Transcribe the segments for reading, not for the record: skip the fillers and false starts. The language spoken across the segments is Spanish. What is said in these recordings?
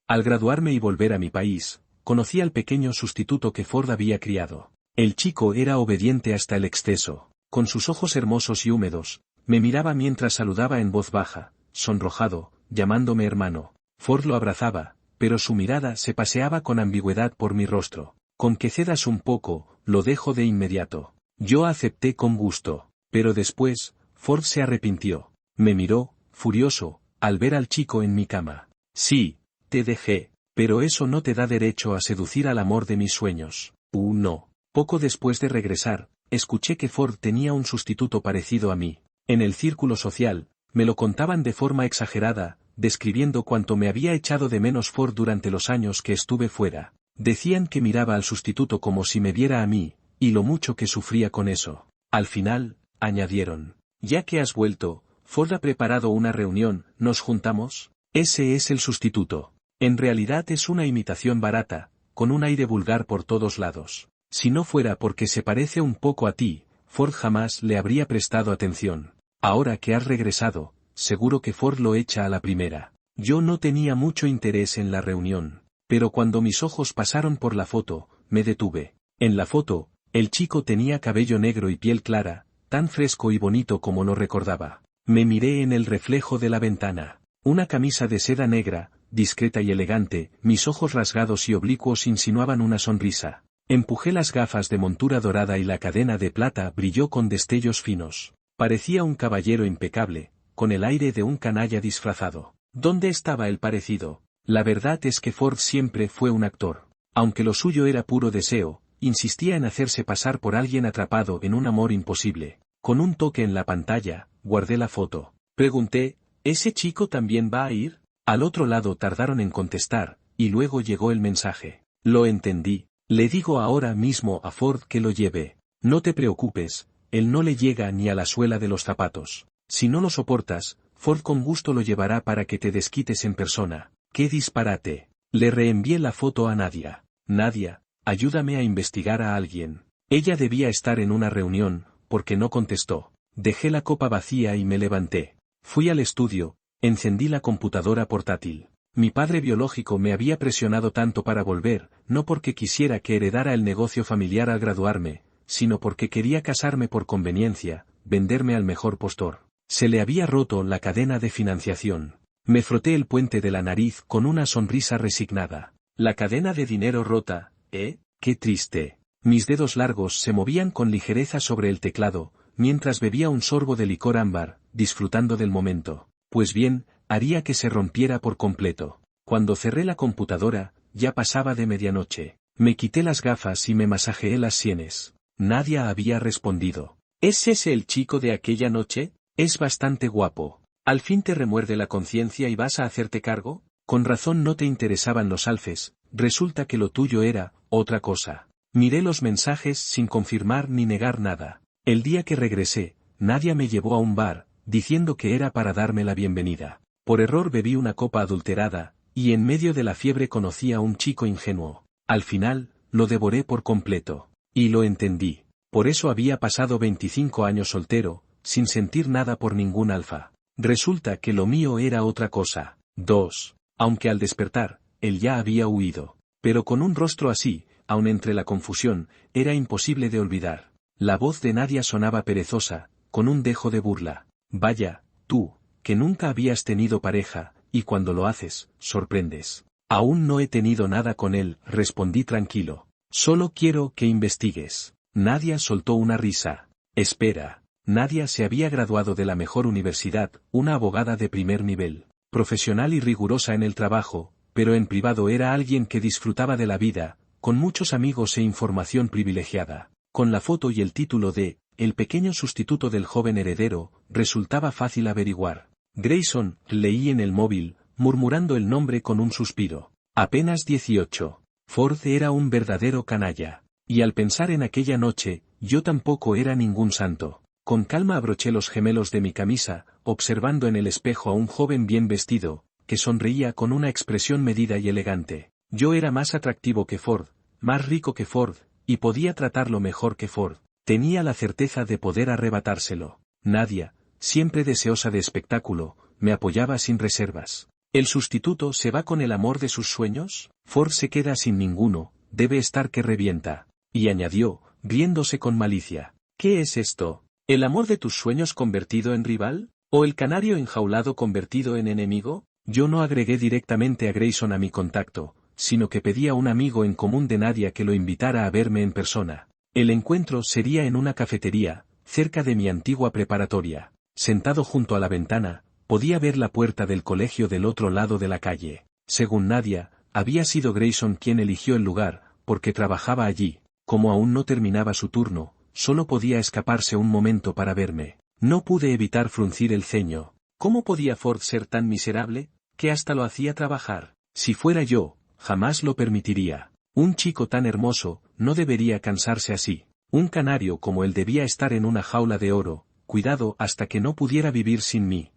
Al graduarme y volver a mi país, conocí al pequeño sustituto que Ford había criado. El chico era obediente hasta el exceso. Con sus ojos hermosos y húmedos, me miraba mientras saludaba en voz baja, sonrojado, llamándome hermano. Ford lo abrazaba, pero su mirada se paseaba con ambigüedad por mi rostro. Con que cedas un poco, lo dejo de inmediato. Yo acepté con gusto, pero después, Ford se arrepintió. Me miró, furioso, al ver al chico en mi cama. Sí, te dejé, pero eso no te da derecho a seducir al amor de mis sueños. No. Poco después de regresar, escuché que Ford tenía un sustituto parecido a mí. En el círculo social, me lo contaban de forma exagerada, describiendo cuánto me había echado de menos Ford durante los años que estuve fuera. Decían que miraba al sustituto como si me viera a mí, y lo mucho que sufría con eso. Al final, añadieron, ya que has vuelto, Ford ha preparado una reunión, ¿nos juntamos? Ese es el sustituto. En realidad es una imitación barata, con un aire vulgar por todos lados. Si no fuera porque se parece un poco a ti, Ford jamás le habría prestado atención. Ahora que has regresado, seguro que Ford lo echa a la primera. Yo no tenía mucho interés en la reunión, pero cuando mis ojos pasaron por la foto, me detuve. En la foto, el chico tenía cabello negro y piel clara, tan fresco y bonito como lo recordaba. Me miré en el reflejo de la ventana. Una camisa de seda negra, discreta y elegante, mis ojos rasgados y oblicuos insinuaban una sonrisa. Empujé las gafas de montura dorada y la cadena de plata brilló con destellos finos. Parecía un caballero impecable, con el aire de un canalla disfrazado. ¿Dónde estaba el parecido? La verdad es que Ford siempre fue un actor. Aunque lo suyo era puro deseo, insistía en hacerse pasar por alguien atrapado en un amor imposible. Con un toque en la pantalla, guardé la foto. Pregunté, ¿ese chico también va a ir? Al otro lado tardaron en contestar, y luego llegó el mensaje. Lo entendí. Le digo ahora mismo a Ford que lo lleve. No te preocupes, él no le llega ni a la suela de los zapatos. Si no lo soportas, Ford con gusto lo llevará para que te desquites en persona. ¡Qué disparate! Le reenvié la foto a Nadia. Nadia, ayúdame a investigar a alguien. Ella debía estar en una reunión, porque no contestó. Dejé la copa vacía y me levanté. Fui al estudio, encendí la computadora portátil. Mi padre biológico me había presionado tanto para volver, no porque quisiera que heredara el negocio familiar al graduarme, sino porque quería casarme por conveniencia, venderme al mejor postor. Se le había roto la cadena de financiación. Me froté el puente de la nariz con una sonrisa resignada. La cadena de dinero rota, ¿eh? ¡Qué triste! Mis dedos largos se movían con ligereza sobre el teclado, mientras bebía un sorbo de licor ámbar, disfrutando del momento. Pues bien, haría que se rompiera por completo. Cuando cerré la computadora, ya pasaba de medianoche. Me quité las gafas y me masajeé las sienes. Nadie había respondido. ¿Es ese el chico de aquella noche? Es bastante guapo. ¿Al fin te remuerde la conciencia y vas a hacerte cargo? Con razón no te interesaban los alfes, resulta que lo tuyo era otra cosa. Miré los mensajes sin confirmar ni negar nada. El día que regresé, Nadia me llevó a un bar, diciendo que era para darme la bienvenida. Por error bebí una copa adulterada, y en medio de la fiebre conocí a un chico ingenuo. Al final, lo devoré por completo. Y lo entendí. Por eso había pasado 25 años soltero, sin sentir nada por ningún alfa. Resulta que lo mío era otra cosa. 2. Aunque al despertar, él ya había huido. Pero con un rostro así, aun entre la confusión, era imposible de olvidar. La voz de Nadia sonaba perezosa, con un dejo de burla. Vaya, tú, que nunca habías tenido pareja, y cuando lo haces, sorprendes. Aún no he tenido nada con él, respondí tranquilo. Solo quiero que investigues. Nadia soltó una risa. Espera. Nadia se había graduado de la mejor universidad, una abogada de primer nivel, profesional y rigurosa en el trabajo, pero en privado era alguien que disfrutaba de la vida, con muchos amigos e información privilegiada. Con la foto y el título de El pequeño sustituto del joven heredero, resultaba fácil averiguar. Grayson, leí en el móvil, murmurando el nombre con un suspiro. Apenas 18. Ford era un verdadero canalla. Y al pensar en aquella noche, yo tampoco era ningún santo. Con calma abroché los gemelos de mi camisa, observando en el espejo a un joven bien vestido, que sonreía con una expresión medida y elegante. Yo era más atractivo que Ford, más rico que Ford, y podía tratarlo mejor que Ford. Tenía la certeza de poder arrebatárselo. Nadia, siempre deseosa de espectáculo, me apoyaba sin reservas. ¿El sustituto se va con el amor de sus sueños? Ford se queda sin ninguno, debe estar que revienta. Y añadió, riéndose con malicia. ¿Qué es esto? ¿El amor de tus sueños convertido en rival? ¿O el canario enjaulado convertido en enemigo? Yo no agregué directamente a Grayson a mi contacto, sino que pedí a un amigo en común de Nadia que lo invitara a verme en persona. El encuentro sería en una cafetería, cerca de mi antigua preparatoria. Sentado junto a la ventana, podía ver la puerta del colegio del otro lado de la calle. Según Nadia, había sido Grayson quien eligió el lugar, porque trabajaba allí. Como aún no terminaba su turno, solo podía escaparse un momento para verme. No pude evitar fruncir el ceño. ¿Cómo podía Ford ser tan miserable, que hasta lo hacía trabajar? Si fuera yo, jamás lo permitiría. Un chico tan hermoso, no debería cansarse así. Un canario como él debía estar en una jaula de oro, cuidado hasta que no pudiera vivir sin mí.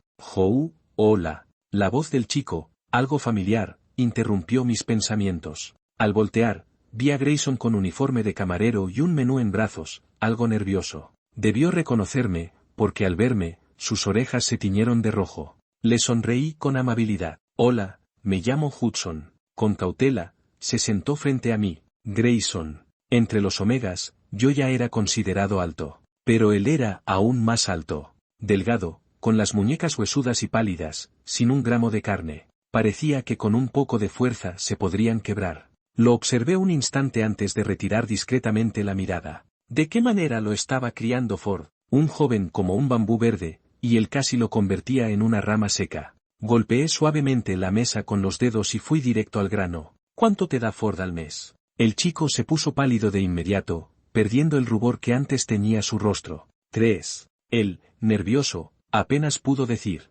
Hola. La voz del chico, algo familiar, interrumpió mis pensamientos. Al voltear, vi a Grayson con uniforme de camarero y un menú en brazos, algo nervioso. Debió reconocerme, porque al verme, sus orejas se tiñeron de rojo. Le sonreí con amabilidad. Hola, me llamo Hudson. Con cautela, se sentó frente a mí. Grayson. Entre los omegas, yo ya era considerado alto. Pero él era aún más alto. Delgado, con las muñecas huesudas y pálidas, sin un gramo de carne. Parecía que con un poco de fuerza se podrían quebrar. Lo observé un instante antes de retirar discretamente la mirada. ¿De qué manera lo estaba criando Ford? Un joven como un bambú verde, y él casi lo convertía en una rama seca. Golpeé suavemente la mesa con los dedos y fui directo al grano. ¿Cuánto te da Ford al mes? El chico se puso pálido de inmediato, perdiendo el rubor que antes tenía su rostro. 3. Él, nervioso, apenas pudo decir.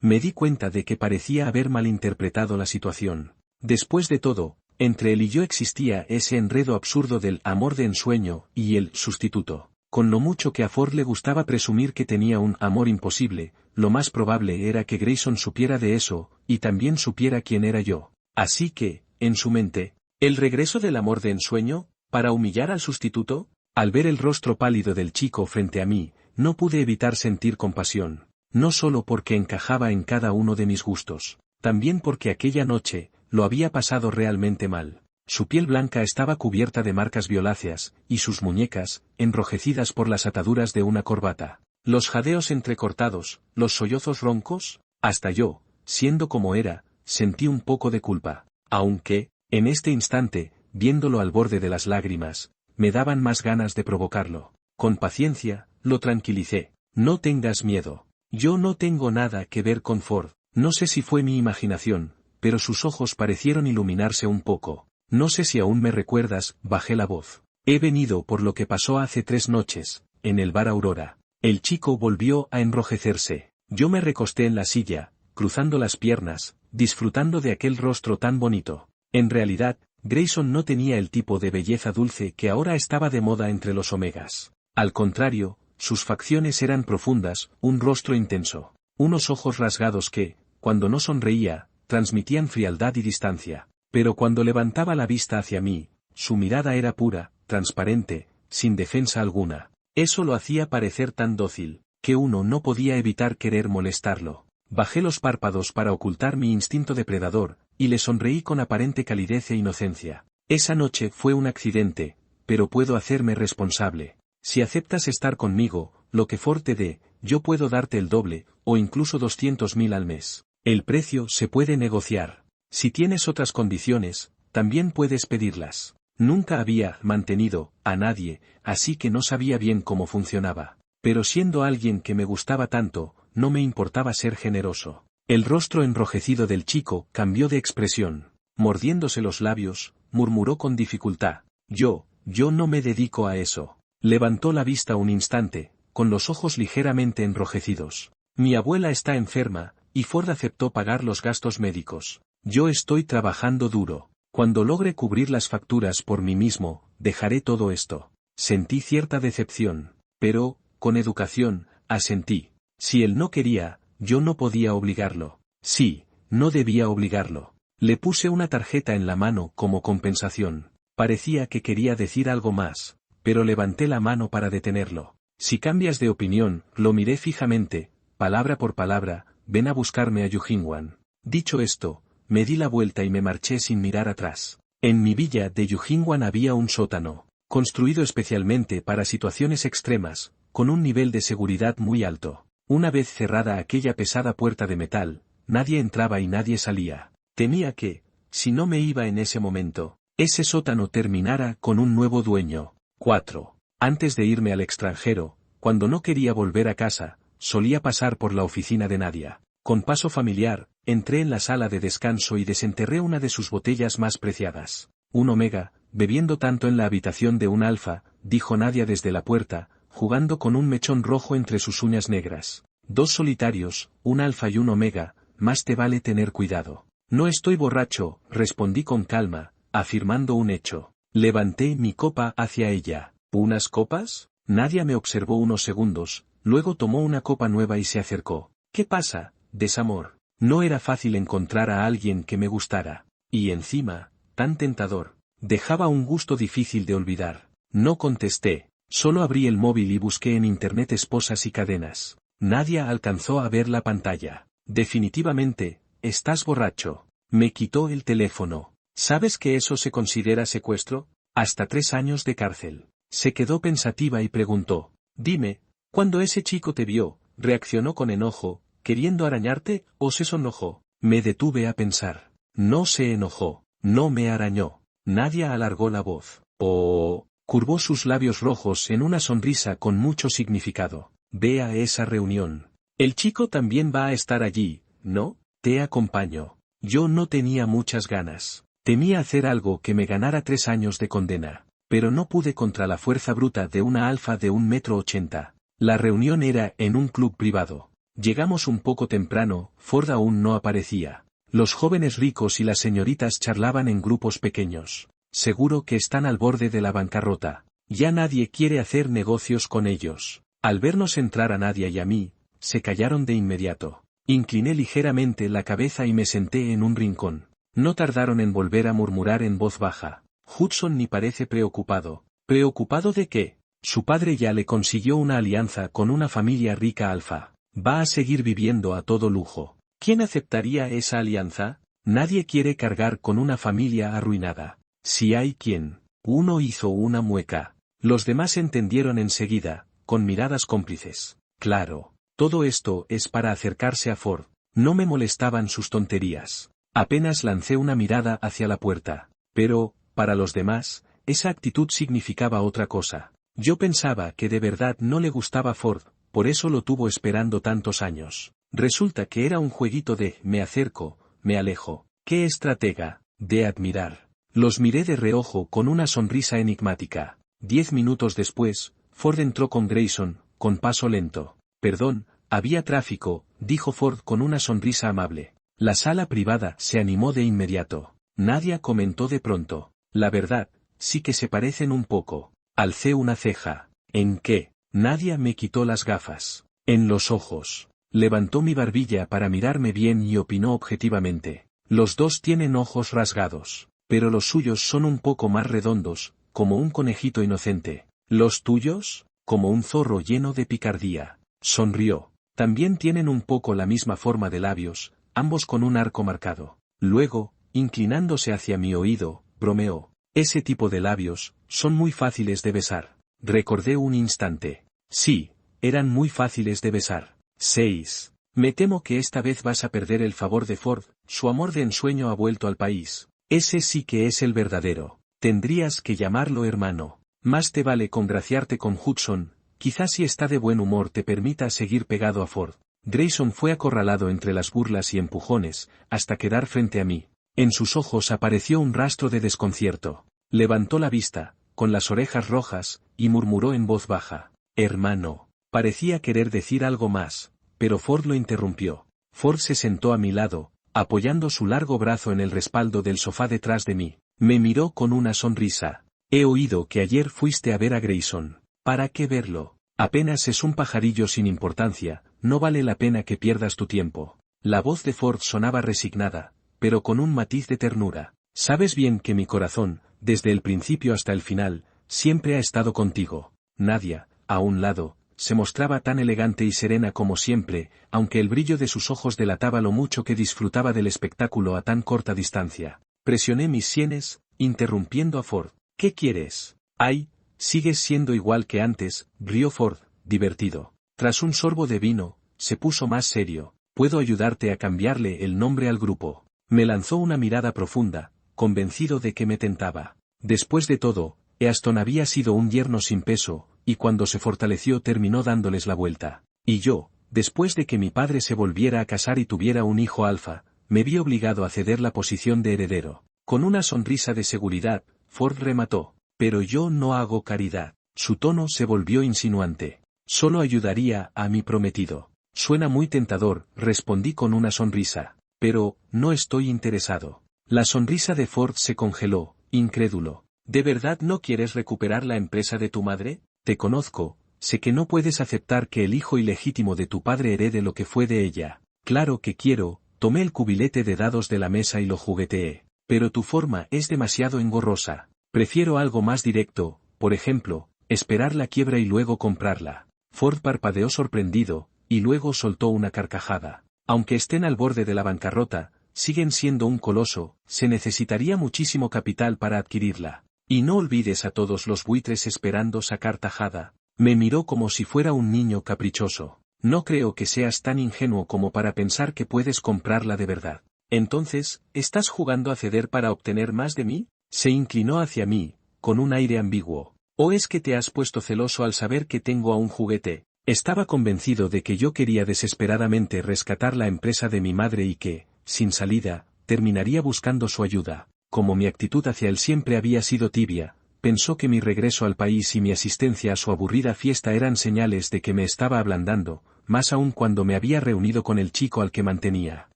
Me di cuenta de que parecía haber malinterpretado la situación. Después de todo, entre él y yo existía ese enredo absurdo del amor de ensueño y el sustituto. Con lo mucho que a Ford le gustaba presumir que tenía un amor imposible, lo más probable era que Grayson supiera de eso, y también supiera quién era yo. Así que, en su mente, ¿el regreso del amor de ensueño, para humillar al sustituto? Al ver el rostro pálido del chico frente a mí, no pude evitar sentir compasión. No solo porque encajaba en cada uno de mis gustos, también porque aquella noche, lo había pasado realmente mal. Su piel blanca estaba cubierta de marcas violáceas, y sus muñecas, enrojecidas por las ataduras de una corbata. Los jadeos entrecortados, los sollozos roncos, hasta yo, siendo como era, sentí un poco de culpa. Aunque, en este instante, viéndolo al borde de las lágrimas, me daban más ganas de provocarlo. Con paciencia, lo tranquilicé. No tengas miedo. Yo no tengo nada que ver con Ford. No sé si fue mi imaginación, pero sus ojos parecieron iluminarse un poco. No sé si aún me recuerdas, bajé la voz. He venido por lo que pasó hace 3 noches, en el bar Aurora. El chico volvió a enrojecerse. Yo me recosté en la silla, cruzando las piernas, disfrutando de aquel rostro tan bonito. En realidad, Grayson no tenía el tipo de belleza dulce que ahora estaba de moda entre los omegas. Al contrario, sus facciones eran profundas, un rostro intenso, unos ojos rasgados que, cuando no sonreía, transmitían frialdad y distancia. Pero cuando levantaba la vista hacia mí, su mirada era pura, transparente, sin defensa alguna. Eso lo hacía parecer tan dócil, que uno no podía evitar querer molestarlo. Bajé los párpados para ocultar mi instinto depredador, y le sonreí con aparente calidez e inocencia. Esa noche fue un accidente, pero puedo hacerme responsable. Si aceptas estar conmigo, lo que Ford te dé, yo puedo darte el doble, o incluso 200.000 al mes. El precio se puede negociar. Si tienes otras condiciones, también puedes pedirlas. Nunca había mantenido a nadie, así que no sabía bien cómo funcionaba. Pero siendo alguien que me gustaba tanto, no me importaba ser generoso. El rostro enrojecido del chico cambió de expresión. Mordiéndose los labios, murmuró con dificultad. Yo no me dedico a eso. Levantó la vista un instante, con los ojos ligeramente enrojecidos. Mi abuela está enferma, y Ford aceptó pagar los gastos médicos. Yo estoy trabajando duro. Cuando logre cubrir las facturas por mí mismo, dejaré todo esto. Sentí cierta decepción, pero, con educación, asentí. Si él no quería, yo no podía obligarlo. Sí, no debía obligarlo. Le puse una tarjeta en la mano como compensación. Parecía que quería decir algo más, pero levanté la mano para detenerlo. Si cambias de opinión, lo miré fijamente, palabra por palabra, ven a buscarme a Yujingwan. Dicho esto, me di la vuelta y me marché sin mirar atrás. En mi villa de Yujingwan había un sótano, construido especialmente para situaciones extremas, con un nivel de seguridad muy alto. Una vez cerrada aquella pesada puerta de metal, nadie entraba y nadie salía. Temía que, si no me iba en ese momento, ese sótano terminara con un nuevo dueño. 4. Antes de irme al extranjero, cuando no quería volver a casa, solía pasar por la oficina de Nadia. Con paso familiar, entré en la sala de descanso y desenterré una de sus botellas más preciadas. Un omega, bebiendo tanto en la habitación de un alfa, dijo Nadia desde la puerta, jugando con un mechón rojo entre sus uñas negras. 2 solitarios, un alfa y un omega, más te vale tener cuidado. No estoy borracho, respondí con calma, afirmando un hecho. Levanté mi copa hacia ella. ¿Unas copas? Nadia me observó unos segundos, luego tomó una copa nueva y se acercó. ¿Qué pasa, desamor? No era fácil encontrar a alguien que me gustara. Y encima, tan tentador. Dejaba un gusto difícil de olvidar. No contesté, solo abrí el móvil y busqué en internet esposas y cadenas. Nadia alcanzó a ver la pantalla. Definitivamente, estás borracho. Me quitó el teléfono. ¿Sabes que eso se considera secuestro? Hasta 3 años de cárcel. Se quedó pensativa y preguntó. Dime, ¿cuando ese chico te vio, reaccionó con enojo, queriendo arañarte, o se sonrojó? Me detuve a pensar. No se enojó, no me arañó. Nadia alargó la voz. Oh, curvó sus labios rojos en una sonrisa con mucho significado. Ve a esa reunión. El chico también va a estar allí, ¿no? Te acompaño. Yo no tenía muchas ganas. Temía hacer algo que me ganara 3 años de condena, pero no pude contra la fuerza bruta de una alfa de 1,80 m. La reunión era en un club privado. Llegamos un poco temprano, Ford aún no aparecía. Los jóvenes ricos y las señoritas charlaban en grupos pequeños. Seguro que están al borde de la bancarrota. Ya nadie quiere hacer negocios con ellos. Al vernos entrar a Nadia y a mí, se callaron de inmediato. Incliné ligeramente la cabeza y me senté en un rincón. No tardaron en volver a murmurar en voz baja. Hudson ni parece preocupado. ¿Preocupado de qué? Su padre ya le consiguió una alianza con una familia rica alfa. Va a seguir viviendo a todo lujo. ¿Quién aceptaría esa alianza? Nadie quiere cargar con una familia arruinada. Si hay quien. Uno hizo una mueca. Los demás entendieron enseguida, con miradas cómplices. Claro, todo esto es para acercarse a Ford. No me molestaban sus tonterías. Apenas lancé una mirada hacia la puerta. Pero, para los demás, esa actitud significaba otra cosa. Yo pensaba que de verdad no le gustaba Ford, por eso lo tuvo esperando tantos años. Resulta que era un jueguito de me acerco, me alejo. ¡Qué estratega! De admirar. Los miré de reojo con una sonrisa enigmática. 10 minutos después, Ford entró con Grayson, con paso lento. Perdón, había tráfico, dijo Ford con una sonrisa amable. La sala privada se animó de inmediato. Nadia comentó de pronto. La verdad, sí que se parecen un poco. Alcé una ceja. ¿En qué? Nadia me quitó las gafas. En los ojos. Levantó mi barbilla para mirarme bien y opinó objetivamente. Los dos tienen ojos rasgados, pero los suyos son un poco más redondos, como un conejito inocente. ¿Los tuyos? Como un zorro lleno de picardía. Sonrió. También tienen un poco la misma forma de labios, ambos con un arco marcado. Luego, inclinándose hacia mi oído, bromeó. Ese tipo de labios, son muy fáciles de besar. Recordé un instante. Sí, eran muy fáciles de besar. 6. Me temo que esta vez vas a perder el favor de Ford, su amor de ensueño ha vuelto al país. Ese sí que es el verdadero. Tendrías que llamarlo hermano. Más te vale congraciarte con Hudson, quizás si está de buen humor te permita seguir pegado a Ford. Grayson fue acorralado entre las burlas y empujones, hasta quedar frente a mí. En sus ojos apareció un rastro de desconcierto. Levantó la vista, con las orejas rojas, y murmuró en voz baja. Hermano. Parecía querer decir algo más, pero Ford lo interrumpió. Ford se sentó a mi lado, apoyando su largo brazo en el respaldo del sofá detrás de mí. Me miró con una sonrisa. He oído que ayer fuiste a ver a Grayson. ¿Para qué verlo? Apenas es un pajarillo sin importancia, no vale la pena que pierdas tu tiempo. La voz de Ford sonaba resignada, pero con un matiz de ternura. Sabes bien que mi corazón, desde el principio hasta el final, siempre ha estado contigo. Nadia, a un lado, se mostraba tan elegante y serena como siempre, aunque el brillo de sus ojos delataba lo mucho que disfrutaba del espectáculo a tan corta distancia. Presioné mis sienes, interrumpiendo a Ford. ¿Qué quieres? Ay, sigues siendo igual que antes, rió Ford, divertido. Tras un sorbo de vino, se puso más serio. Puedo ayudarte a cambiarle el nombre al grupo. Me lanzó una mirada profunda, convencido de que me tentaba. Después de todo, Easton había sido un yerno sin peso, y cuando se fortaleció terminó dándoles la vuelta. Y yo, después de que mi padre se volviera a casar y tuviera un hijo alfa, me vi obligado a ceder la posición de heredero. Con una sonrisa de seguridad, Ford remató. Pero yo no hago caridad. Su tono se volvió insinuante. Solo ayudaría a mi prometido. Suena muy tentador, respondí con una sonrisa. Pero, no estoy interesado. La sonrisa de Ford se congeló, incrédulo. ¿De verdad no quieres recuperar la empresa de tu madre? Te conozco, sé que no puedes aceptar que el hijo ilegítimo de tu padre herede lo que fue de ella. Claro que quiero, tomé el cubilete de dados de la mesa y lo jugueteé. Pero tu forma es demasiado engorrosa. Prefiero algo más directo, por ejemplo, esperar la quiebra y luego comprarla. Ford parpadeó sorprendido, y luego soltó una carcajada. Aunque estén al borde de la bancarrota, siguen siendo un coloso, se necesitaría muchísimo capital para adquirirla. Y no olvides a todos los buitres esperando sacar tajada. Me miró como si fuera un niño caprichoso. No creo que seas tan ingenuo como para pensar que puedes comprarla de verdad. Entonces, ¿estás jugando a ceder para obtener más de mí? Se inclinó hacia mí, con un aire ambiguo. ¿O es que te has puesto celoso al saber que tengo a un juguete? Estaba convencido de que yo quería desesperadamente rescatar la empresa de mi madre y que, sin salida, terminaría buscando su ayuda. Como mi actitud hacia él siempre había sido tibia, pensó que mi regreso al país y mi asistencia a su aburrida fiesta eran señales de que me estaba ablandando, más aún cuando me había reunido con el chico al que mantenía.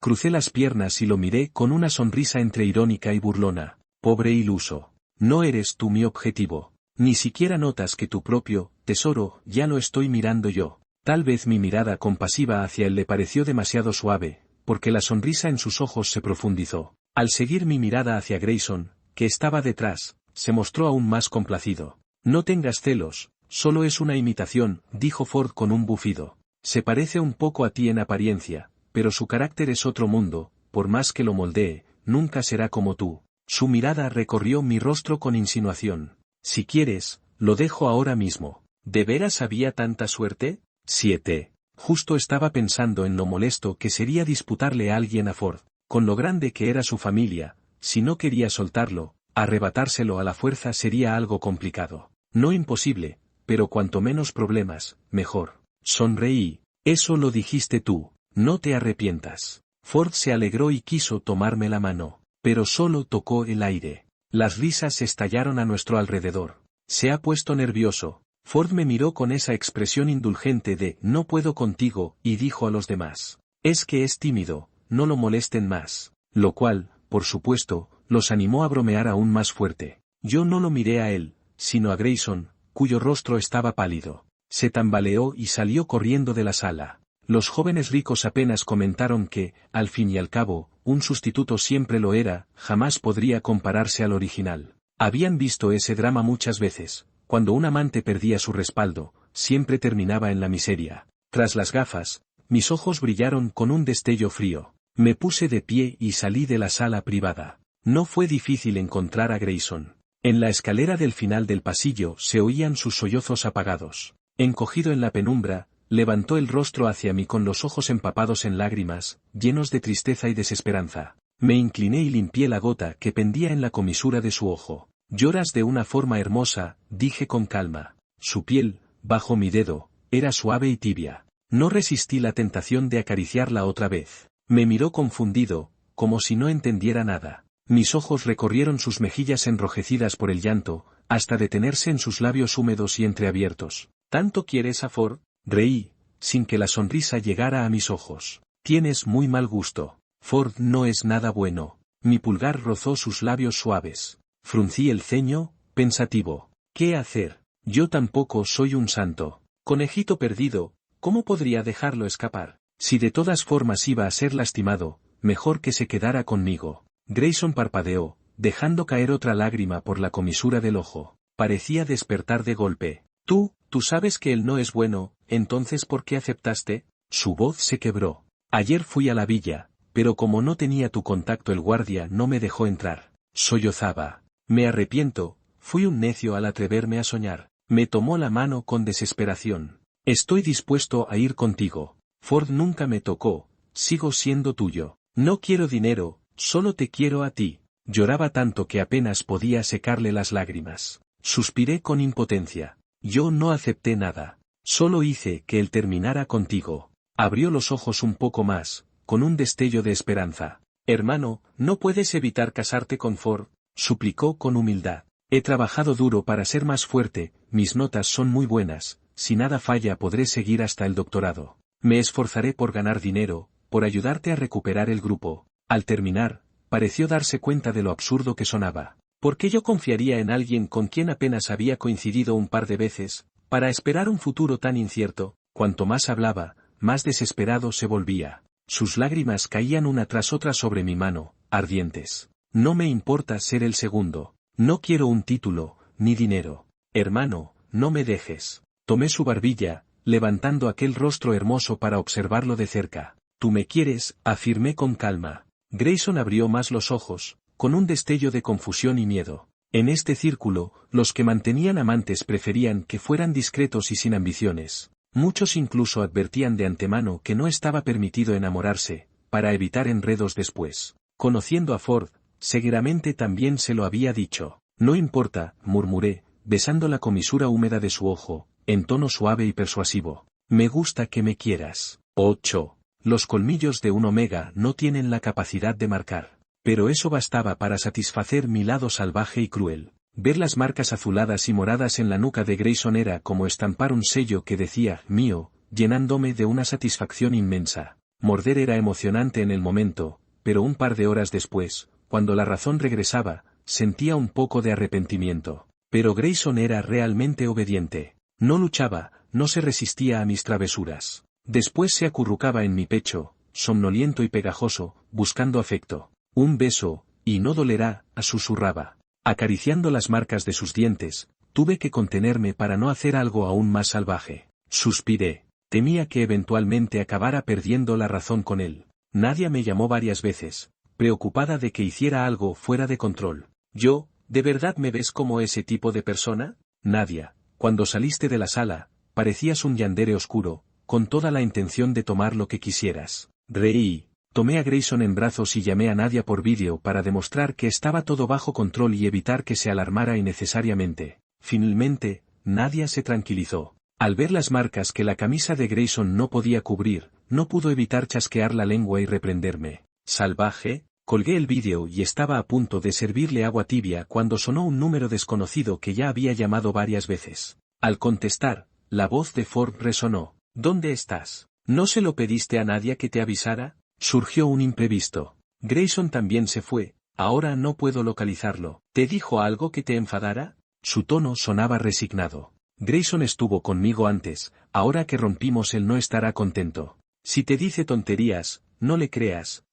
Crucé las piernas y lo miré con una sonrisa entre irónica y burlona. Pobre iluso. No eres tú mi objetivo. Ni siquiera notas que tu propio tesoro ya lo estoy mirando yo. Tal vez mi mirada compasiva hacia él le pareció demasiado suave, porque la sonrisa en sus ojos se profundizó. Al seguir mi mirada hacia Grayson, que estaba detrás, se mostró aún más complacido. No tengas celos, solo es una imitación, dijo Ford con un bufido. Se parece un poco a ti en apariencia, pero su carácter es otro mundo, por más que lo moldee, nunca será como tú. Su mirada recorrió mi rostro con insinuación. Si quieres, lo dejo ahora mismo. ¿De veras había tanta suerte? 7. Justo estaba pensando en lo molesto que sería disputarle a alguien a Ford, con lo grande que era su familia, si no quería soltarlo, arrebatárselo a la fuerza sería algo complicado. No imposible, pero cuanto menos problemas, mejor. Sonreí. Eso lo dijiste tú, no te arrepientas. Ford se alegró y quiso tomarme la mano, pero solo tocó el aire. Las risas estallaron a nuestro alrededor. Se ha puesto nervioso. Ford me miró con esa expresión indulgente de «no puedo contigo», y dijo a los demás. «Es que es tímido, no lo molesten más». Lo cual, por supuesto, los animó a bromear aún más fuerte. Yo no lo miré a él, sino a Grayson, cuyo rostro estaba pálido. Se tambaleó y salió corriendo de la sala. Los jóvenes ricos apenas comentaron que, al fin y al cabo, un sustituto siempre lo era, jamás podría compararse al original. Habían visto ese drama muchas veces. Cuando un amante perdía su respaldo, siempre terminaba en la miseria. Tras las gafas, mis ojos brillaron con un destello frío. Me puse de pie y salí de la sala privada. No fue difícil encontrar a Grayson. En la escalera del final del pasillo se oían sus sollozos apagados. Encogido en la penumbra, levantó el rostro hacia mí con los ojos empapados en lágrimas, llenos de tristeza y desesperanza. Me incliné y limpié la gota que pendía en la comisura de su ojo. «Lloras de una forma hermosa», dije con calma. Su piel, bajo mi dedo, era suave y tibia. No resistí la tentación de acariciarla otra vez. Me miró confundido, como si no entendiera nada. Mis ojos recorrieron sus mejillas enrojecidas por el llanto, hasta detenerse en sus labios húmedos y entreabiertos. «¿Tanto quieres a Ford?» Reí, sin que la sonrisa llegara a mis ojos. «Tienes muy mal gusto. Ford no es nada bueno». Mi pulgar rozó sus labios suaves. Fruncí el ceño, pensativo. ¿Qué hacer? Yo tampoco soy un santo. Conejito perdido, ¿cómo podría dejarlo escapar? Si de todas formas iba a ser lastimado, mejor que se quedara conmigo. Grayson parpadeó, dejando caer otra lágrima por la comisura del ojo. Parecía despertar de golpe. «Tú, Tú sabes que él no es bueno, entonces ¿por qué aceptaste? Su voz se quebró. Ayer fui a la villa, pero como no tenía tu contacto el guardia no me dejó entrar. Sollozaba. Me arrepiento, fui un necio al atreverme a soñar. Me tomó la mano con desesperación. Estoy dispuesto a ir contigo. Ford nunca me tocó, sigo siendo tuyo. No quiero dinero, solo te quiero a ti. Lloraba tanto que apenas podía secarle las lágrimas. Suspiré con impotencia. Yo no acepté nada. Solo hice que él terminara contigo. Abrió los ojos un poco más, con un destello de esperanza. Hermano, ¿no puedes evitar casarte con Ford? Suplicó con humildad. He trabajado duro para ser más fuerte, mis notas son muy buenas, si nada falla podré seguir hasta el doctorado. Me esforzaré por ganar dinero, por ayudarte a recuperar el grupo. Al terminar, pareció darse cuenta de lo absurdo que sonaba. ¿Por qué yo confiaría en alguien con quien apenas había coincidido un par de veces, para esperar un futuro tan incierto? Cuanto más hablaba, más desesperado se volvía. Sus lágrimas caían una tras otra sobre mi mano, ardientes. No me importa ser el segundo. No quiero un título, ni dinero. Hermano, no me dejes. Tomé su barbilla, levantando aquel rostro hermoso para observarlo de cerca. Tú me quieres, afirmé con calma. Grayson abrió más los ojos, con un destello de confusión y miedo. En este círculo, los que mantenían amantes preferían que fueran discretos y sin ambiciones. Muchos incluso advertían de antemano que no estaba permitido enamorarse, para evitar enredos después. Conociendo a Ford, seguramente también se lo había dicho. No importa, murmuré, besando la comisura húmeda de su ojo, en tono suave y persuasivo. Me gusta que me quieras. 8. Los colmillos de un omega no tienen la capacidad de marcar. Pero eso bastaba para satisfacer mi lado salvaje y cruel. Ver las marcas azuladas y moradas en la nuca de Grayson era como estampar un sello que decía, mío, llenándome de una satisfacción inmensa. Morder era emocionante en el momento, pero un par de horas después, cuando la razón regresaba, sentía un poco de arrepentimiento. Pero Grayson era realmente obediente. No luchaba, no se resistía a mis travesuras. Después se acurrucaba en mi pecho, somnoliento y pegajoso, buscando afecto. Un beso, y no dolerá, susurraba. Acariciando las marcas de sus dientes, tuve que contenerme para no hacer algo aún más salvaje. Suspiré. Temía que eventualmente acabara perdiendo la razón con él. Nadia me llamó varias veces, preocupada de que hiciera algo fuera de control. Yo, ¿de verdad me ves como ese tipo de persona? Nadia, cuando saliste de la sala, parecías un yandere oscuro, con toda la intención de tomar lo que quisieras. Reí. Tomé a Grayson en brazos y llamé a Nadia por vídeo para demostrar que estaba todo bajo control y evitar que se alarmara innecesariamente. Finalmente, Nadia se tranquilizó. Al ver las marcas que la camisa de Grayson no podía cubrir, no pudo evitar chasquear la lengua y reprenderme. Salvaje, colgué el vídeo y estaba a punto de servirle agua tibia cuando sonó un número desconocido que ya había llamado varias veces. Al contestar, la voz de Ford resonó. ¿Dónde estás? ¿No se lo pediste a Nadia que te avisara? Surgió un imprevisto. Grayson también se fue, ahora no puedo localizarlo. ¿Te dijo algo que te enfadara? Su tono sonaba resignado. Grayson estuvo conmigo antes, ahora que rompimos él no estará contento. Si te dice tonterías, no le creas.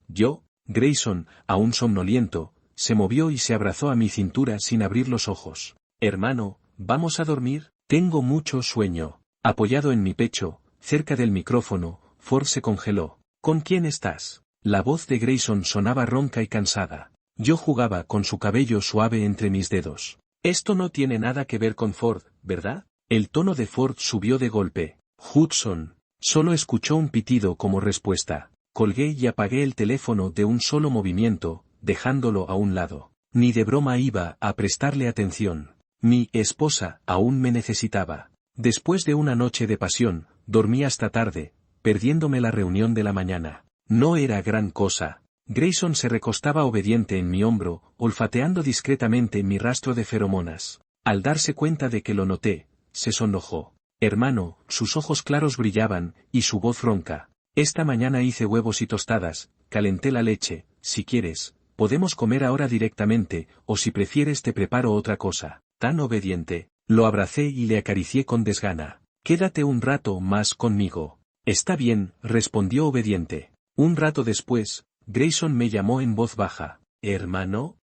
Grayson, aún somnoliento, se movió y se abrazó a mi cintura sin abrir los ojos. Hermano, ¿vamos a dormir? Tengo mucho sueño. Apoyado en mi pecho, cerca del micrófono, Ford se congeló. ¿Con quién estás? La voz de Grayson sonaba ronca y cansada. Yo jugaba con su cabello suave entre mis dedos. Esto no tiene nada que ver con Ford, ¿verdad? El tono de Ford subió de golpe. Hudson. Solo escuchó un pitido como respuesta. Colgué y apagué el teléfono de un solo movimiento, dejándolo a un lado. Ni de broma iba a prestarle atención. Mi esposa aún me necesitaba. Después de una noche de pasión, dormí hasta tarde, perdiéndome la reunión de la mañana. No era gran cosa. Grayson se recostaba obediente en mi hombro, olfateando discretamente mi rastro de feromonas. Al darse cuenta de que lo noté, se sonrojó. Hermano, sus ojos claros brillaban, y su voz ronca. Esta mañana hice huevos y tostadas, calenté la leche, si quieres, podemos comer ahora directamente, o si prefieres te preparo otra cosa. Tan obediente. Lo abracé y le acaricié con desgana. Quédate un rato más conmigo. Está bien, respondió obediente. Un rato después, Grayson me llamó en voz baja. Hermano,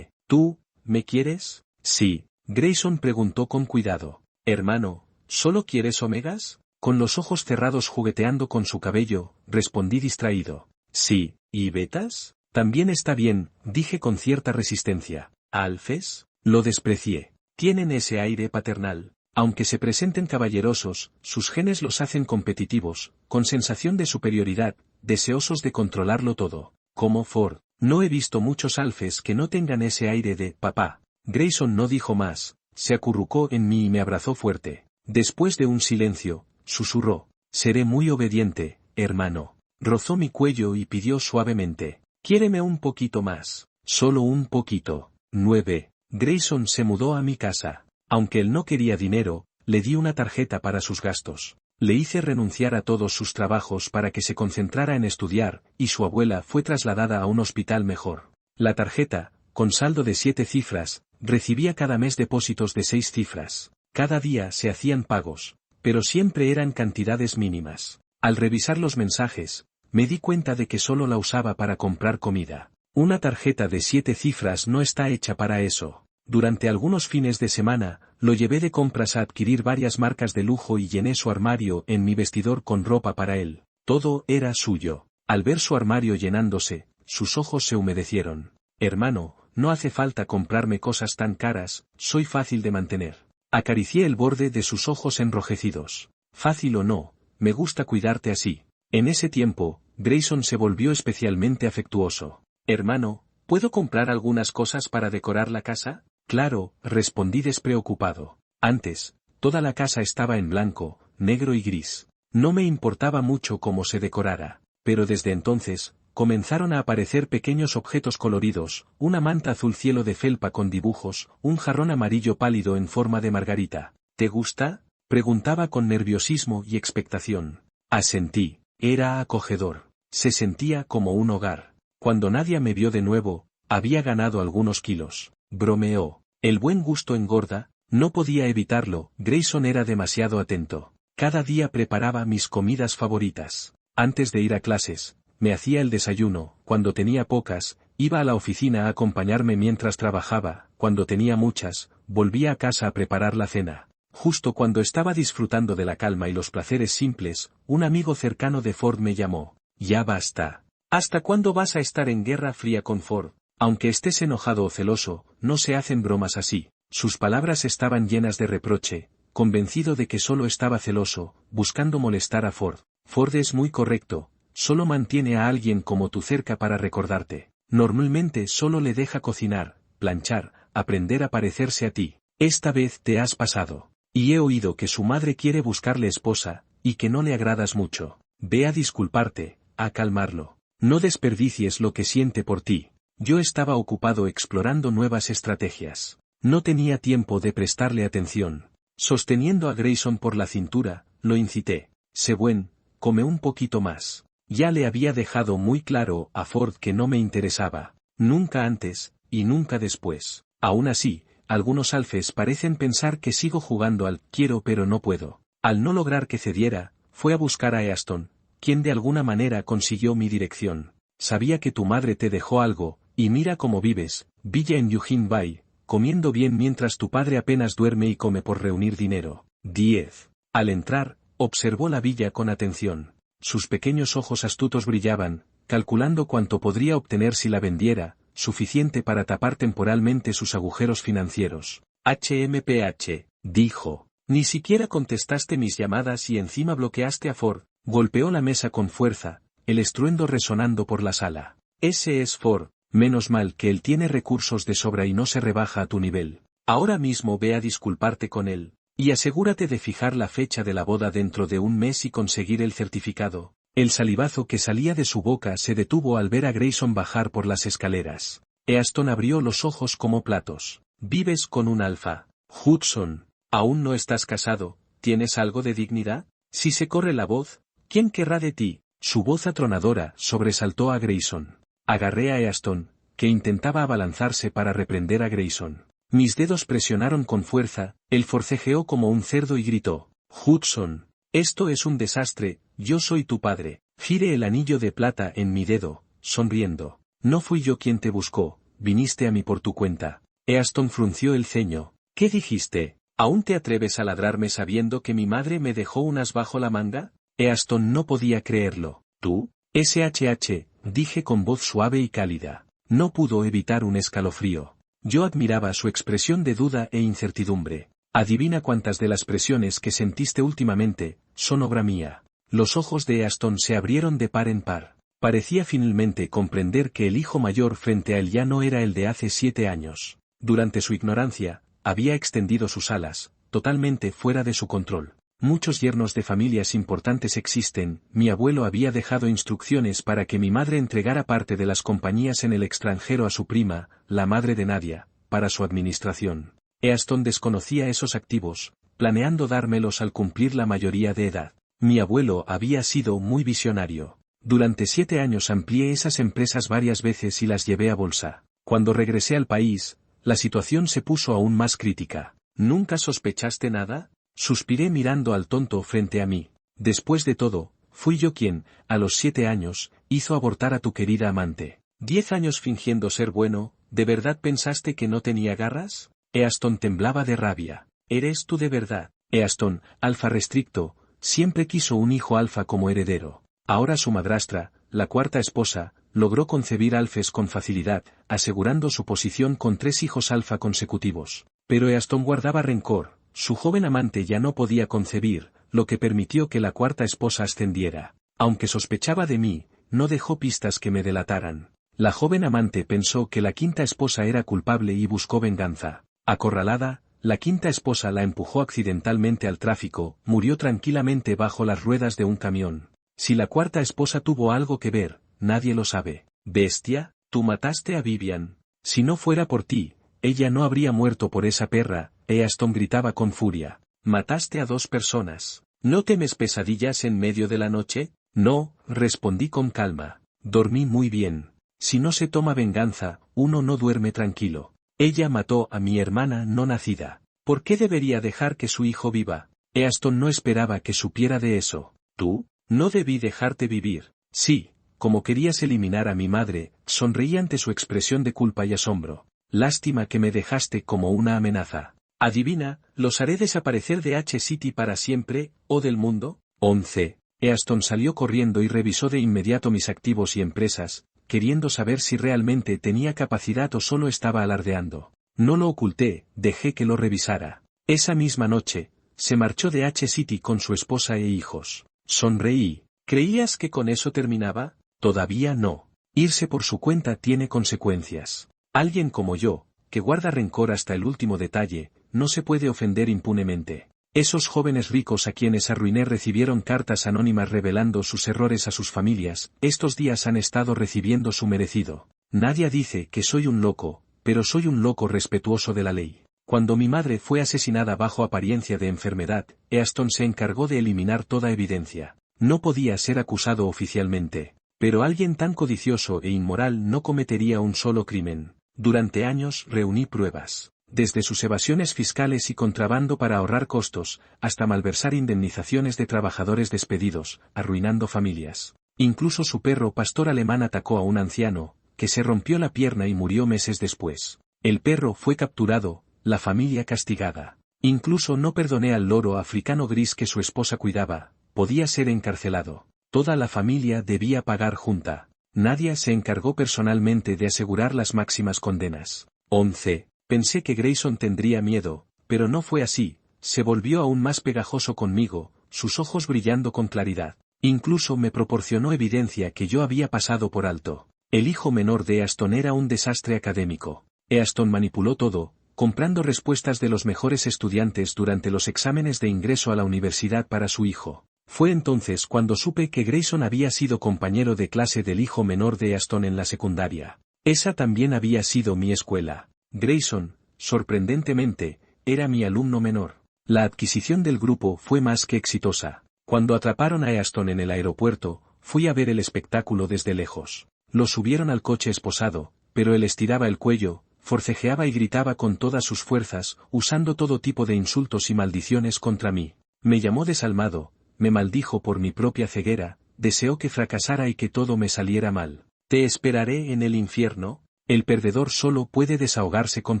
¿tú, me quieres? Sí. Grayson preguntó con cuidado. Hermano, ¿Solo quieres omegas? Con los ojos cerrados jugueteando con su cabello, respondí distraído. Sí, ¿y betas? También está bien, dije con cierta resistencia. ¿Alfes? Lo desprecié. Tienen ese aire paternal. Aunque se presenten caballerosos, sus genes los hacen competitivos, con sensación de superioridad, deseosos de controlarlo todo. Como Ford. No he visto muchos alfes que no tengan ese aire de papá. Grayson no dijo más, se acurrucó en mí y me abrazó fuerte. Después de un silencio, susurró. Seré muy obediente, hermano. Rozó mi cuello y pidió suavemente. Quiéreme un poquito más. Solo un poquito. 9. Grayson se mudó a mi casa. Aunque él no quería dinero, le di una tarjeta para sus gastos. Le hice renunciar a todos sus trabajos para que se concentrara en estudiar, y su abuela fue trasladada a un hospital mejor. La tarjeta, con saldo de 7 cifras, recibía cada mes depósitos de 6 cifras. Cada día se hacían pagos, pero siempre eran cantidades mínimas. Al revisar los mensajes, me di cuenta de que solo la usaba para comprar comida. Una tarjeta de 7 cifras no está hecha para eso. Durante algunos fines de semana, lo llevé de compras a adquirir varias marcas de lujo y llené su armario en mi vestidor con ropa para él. Todo era suyo. Al ver su armario llenándose, sus ojos se humedecieron. Hermano, no hace falta comprarme cosas tan caras, soy fácil de mantener. Acaricié el borde de sus ojos enrojecidos. Fácil o no, me gusta cuidarte así. En ese tiempo, Grayson se volvió especialmente afectuoso. Hermano, ¿puedo comprar algunas cosas para decorar la casa? Claro, respondí despreocupado. Antes, toda la casa estaba en blanco, negro y gris. No me importaba mucho cómo se decorara, pero desde entonces, comenzaron a aparecer pequeños objetos coloridos, una manta azul cielo de felpa con dibujos, un jarrón amarillo pálido en forma de margarita. ¿Te gusta? Preguntaba con nerviosismo y expectación. Asentí, era acogedor. Se sentía como un hogar. Cuando Nadia me vio de nuevo, había ganado algunos kilos. Bromeó. El buen gusto engorda, no podía evitarlo, Grayson era demasiado atento. Cada día preparaba mis comidas favoritas. Antes de ir a clases, me hacía el desayuno, cuando tenía pocas, iba a la oficina a acompañarme mientras trabajaba, cuando tenía muchas, volvía a casa a preparar la cena. Justo cuando estaba disfrutando de la calma y los placeres simples, un amigo cercano de Ford me llamó. Ya basta. ¿Hasta cuándo vas a estar en guerra fría con Ford? Aunque estés enojado o celoso, no se hacen bromas así. Sus palabras estaban llenas de reproche, convencido de que solo estaba celoso, buscando molestar a Ford. Ford es muy correcto, solo mantiene a alguien como tú cerca para recordarte. Normalmente solo le deja cocinar, planchar, aprender a parecerse a ti. Esta vez te has pasado. Y he oído que su madre quiere buscarle esposa, y que no le agradas mucho. Ve a disculparte, a calmarlo. No desperdicies lo que siente por ti. Yo estaba ocupado explorando nuevas estrategias. No tenía tiempo de prestarle atención. Sosteniendo a Grayson por la cintura, lo incité. Sé buen, come un poquito más. Ya le había dejado muy claro a Ford que no me interesaba. Nunca antes, y nunca después. Aún así, algunos alfes parecen pensar que sigo jugando al quiero pero no puedo. Al no lograr que cediera, fue a buscar a Easton, quien de alguna manera consiguió mi dirección. Sabía que tu madre te dejó algo, y mira cómo vives, villa en Eugene Bay, comiendo bien mientras tu padre apenas duerme y come por reunir dinero. 10. Al entrar, observó la villa con atención. Sus pequeños ojos astutos brillaban, calculando cuánto podría obtener si la vendiera, suficiente para tapar temporalmente sus agujeros financieros. HMPH, dijo. Ni siquiera contestaste mis llamadas y encima bloqueaste a Ford. Golpeó la mesa con fuerza, el estruendo resonando por la sala. Ese es Ford, menos mal que él tiene recursos de sobra y no se rebaja a tu nivel. Ahora mismo ve a disculparte con él, y asegúrate de fijar la fecha de la boda dentro de un mes y conseguir el certificado. El salivazo que salía de su boca se detuvo al ver a Grayson bajar por las escaleras. Easton abrió los ojos como platos. Vives con un alfa. Hudson, ¿aún no estás casado? ¿Tienes algo de dignidad? Si se corre la voz, ¿quién querrá de ti? Su voz atronadora sobresaltó a Grayson. Agarré a Easton, que intentaba abalanzarse para reprender a Grayson. Mis dedos presionaron con fuerza, él forcejeó como un cerdo y gritó. Hudson, esto es un desastre, yo soy tu padre. Gire el anillo de plata en mi dedo, sonriendo. No fui yo quien te buscó, viniste a mí por tu cuenta. Easton frunció el ceño. ¿Qué dijiste? ¿Aún te atreves a ladrarme sabiendo que mi madre me dejó un as bajo la manga? Easton no podía creerlo. ¿Tú? SHH, dije con voz suave y cálida. No pudo evitar un escalofrío. Yo admiraba su expresión de duda e incertidumbre. Adivina cuántas de las presiones que sentiste últimamente son obra mía. Los ojos de Easton se abrieron de par en par. Parecía finalmente comprender que el hijo mayor frente a él ya no era el de hace 7 años. Durante su ignorancia, había extendido sus alas, totalmente fuera de su control. Muchos yernos de familias importantes existen, mi abuelo había dejado instrucciones para que mi madre entregara parte de las compañías en el extranjero a su prima, la madre de Nadia, para su administración. Easton desconocía esos activos, planeando dármelos al cumplir la mayoría de edad. Mi abuelo había sido muy visionario. Durante 7 años amplié esas empresas varias veces y las llevé a bolsa. Cuando regresé al país, la situación se puso aún más crítica. ¿Nunca sospechaste nada? Suspiré mirando al tonto frente a mí. Después de todo, fui yo quien, a los 7 años, hizo abortar a tu querida amante. 10 años fingiendo ser bueno, ¿de verdad pensaste que no tenía garras? Easton temblaba de rabia. ¿Eres tú de verdad? Easton, alfa restricto, siempre quiso un hijo alfa como heredero. Ahora su madrastra, la cuarta esposa, logró concebir alfes con facilidad, asegurando su posición con 3 hijos alfa consecutivos. Pero Easton guardaba rencor, su joven amante ya no podía concebir, lo que permitió que la cuarta esposa ascendiera. Aunque sospechaba de mí, no dejó pistas que me delataran. La joven amante pensó que la quinta esposa era culpable y buscó venganza. Acorralada, la quinta esposa la empujó accidentalmente al tráfico, murió tranquilamente bajo las ruedas de un camión. Si la cuarta esposa tuvo algo que ver, nadie lo sabe. Bestia, tú mataste a Vivian. Si no fuera por ti, ella no habría muerto por esa perra. Easton gritaba con furia. Mataste a 2 personas. ¿No temes pesadillas en medio de la noche? No, respondí con calma. Dormí muy bien. Si no se toma venganza, uno no duerme tranquilo. Ella mató a mi hermana no nacida. ¿Por qué debería dejar que su hijo viva? Easton no esperaba que supiera de eso. ¿Tú? No debí dejarte vivir. Sí, como querías eliminar a mi madre, sonreí ante su expresión de culpa y asombro. Lástima que me dejaste como una amenaza. Adivina, los haré desaparecer de H-City para siempre, o del mundo. 11. Easton salió corriendo y revisó de inmediato mis activos y empresas, queriendo saber si realmente tenía capacidad o solo estaba alardeando. No lo oculté, dejé que lo revisara. Esa misma noche, se marchó de H-City con su esposa e hijos. Sonreí. ¿Creías que con eso terminaba? Todavía no. Irse por su cuenta tiene consecuencias. Alguien como yo, que guarda rencor hasta el último detalle, no se puede ofender impunemente. Esos jóvenes ricos a quienes arruiné recibieron cartas anónimas revelando sus errores a sus familias, estos días han estado recibiendo su merecido. Nadie dice que soy un loco, pero soy un loco respetuoso de la ley. Cuando mi madre fue asesinada bajo apariencia de enfermedad, Easton se encargó de eliminar toda evidencia. No podía ser acusado oficialmente, pero alguien tan codicioso e inmoral no cometería un solo crimen. Durante años reuní pruebas, desde sus evasiones fiscales y contrabando para ahorrar costos, hasta malversar indemnizaciones de trabajadores despedidos, arruinando familias. Incluso su perro pastor alemán atacó a un anciano, que se rompió la pierna y murió meses después. El perro fue capturado, la familia castigada. Incluso no perdoné al loro africano gris que su esposa cuidaba, podía ser encarcelado. Toda la familia debía pagar junta. Nadia se encargó personalmente de asegurar las máximas condenas. 11. Pensé que Grayson tendría miedo, pero no fue así, se volvió aún más pegajoso conmigo, sus ojos brillando con claridad. Incluso me proporcionó evidencia que yo había pasado por alto. El hijo menor de Easton era un desastre académico. Easton manipuló todo, comprando respuestas de los mejores estudiantes durante los exámenes de ingreso a la universidad para su hijo. Fue entonces cuando supe que Grayson había sido compañero de clase del hijo menor de Easton en la secundaria. Esa también había sido mi escuela. Grayson, sorprendentemente, era mi alumno menor. La adquisición del grupo fue más que exitosa. Cuando atraparon a Easton en el aeropuerto, fui a ver el espectáculo desde lejos. Lo subieron al coche esposado, pero él estiraba el cuello, forcejeaba y gritaba con todas sus fuerzas, usando todo tipo de insultos y maldiciones contra mí. Me llamó desalmado, me maldijo por mi propia ceguera, deseó que fracasara y que todo me saliera mal. ¿Te esperaré en el infierno? El perdedor solo puede desahogarse con